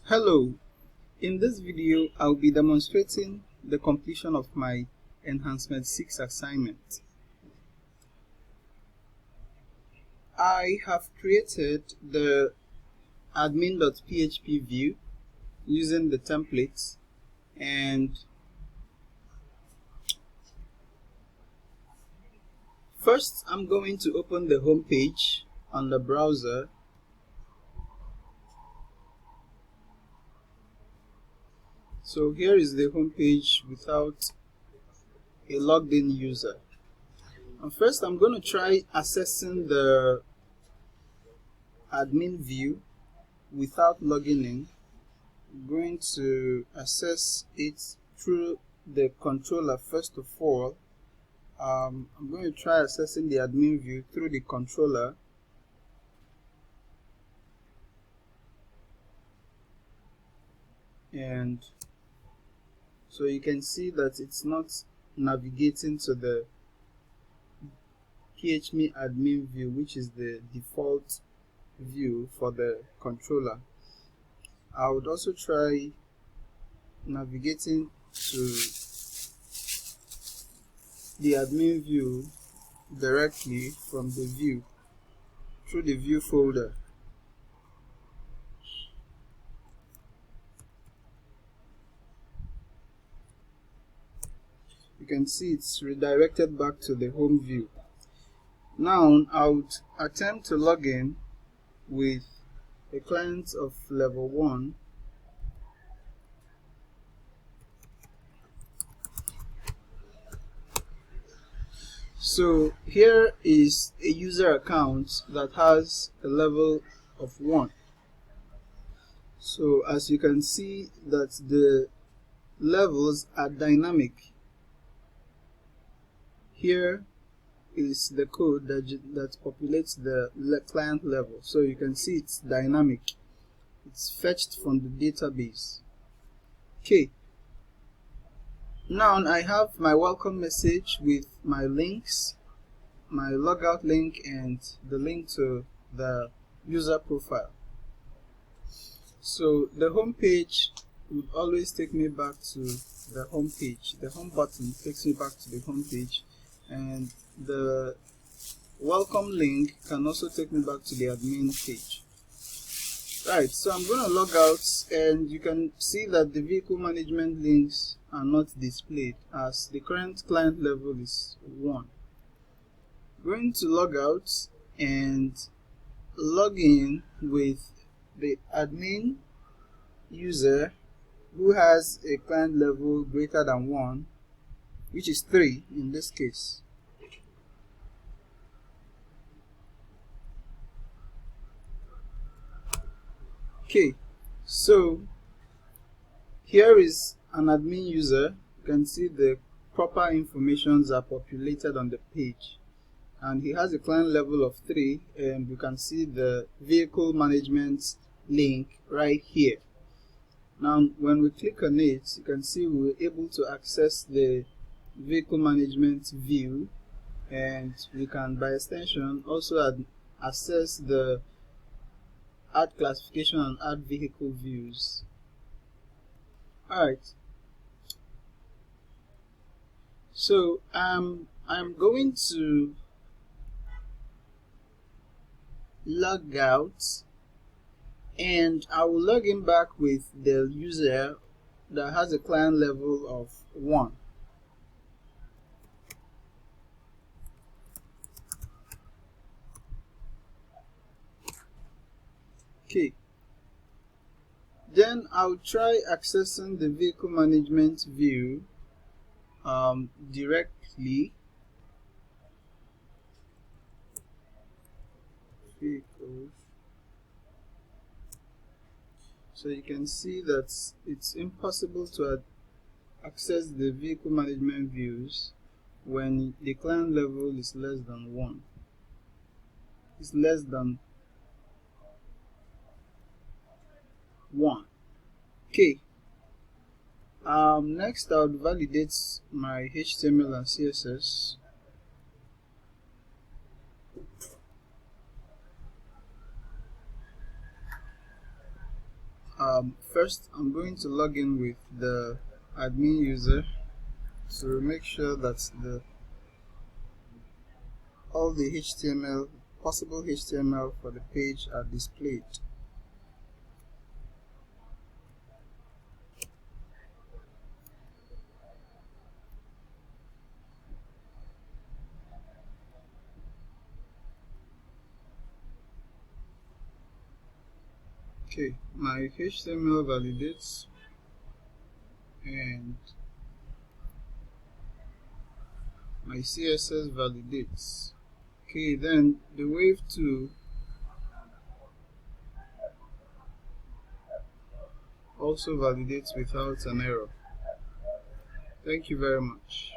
Hello, in this video I'll be demonstrating the completion of my Enhancement 6 assignment. I have created the admin.php view using the templates, and first I'm going to open the home page on the browser. So here is the home page without a logged in user. And first I'm going to try accessing the admin view without logging in. I'm going to access it through the controller first of all. I'm going to try accessing the admin view through the controller. And so you can see that it's not navigating to the PHP admin view, which is the default view for the controller. I would also try navigating to the admin view directly from the view through the view folder. You can see it's redirected back to the home view. Now I would attempt to log in with a client of level 1. So here is a user account that has a level of 1. So as you can see that the levels are dynamic. Here is the code that populates the client level. So you can see it's dynamic. It's fetched from the database. Okay. Now I have my welcome message with my links, my logout link, and the link to the user profile. So the home page would always take me back to the home page. The home button takes me back to the home page, and the welcome link can also take me back to the admin page. Right, so I'm going to log out, and you can see that the vehicle management links are not displayed as the current client level is 1. I'm going to log out and log in with the admin user who has a client level greater than 1, which is 3 in this case. Okay, so here is an admin user. You can see the proper informations are populated on the page, and he has a client level of 3, and you can see the vehicle management link right here. Now when we click on it, you can see we're able to access the vehicle management view, and we can by extension also access the add classification and add vehicle views. Alright, so I'm going to log out, and I will log in back with the user that has a client level of 1. Okay, then I'll try accessing the vehicle management view directly. Vehicles. So you can see that it's impossible to access the vehicle management views when the client level is less than 1. It's less than 1. Okay. Next I would validate my HTML and CSS. First I'm going to log in with the admin user to make sure that all the possible HTML for the page are displayed. Okay, my HTML validates and my CSS validates. Okay, then the wave 2 also validates without an error. Thank you very much.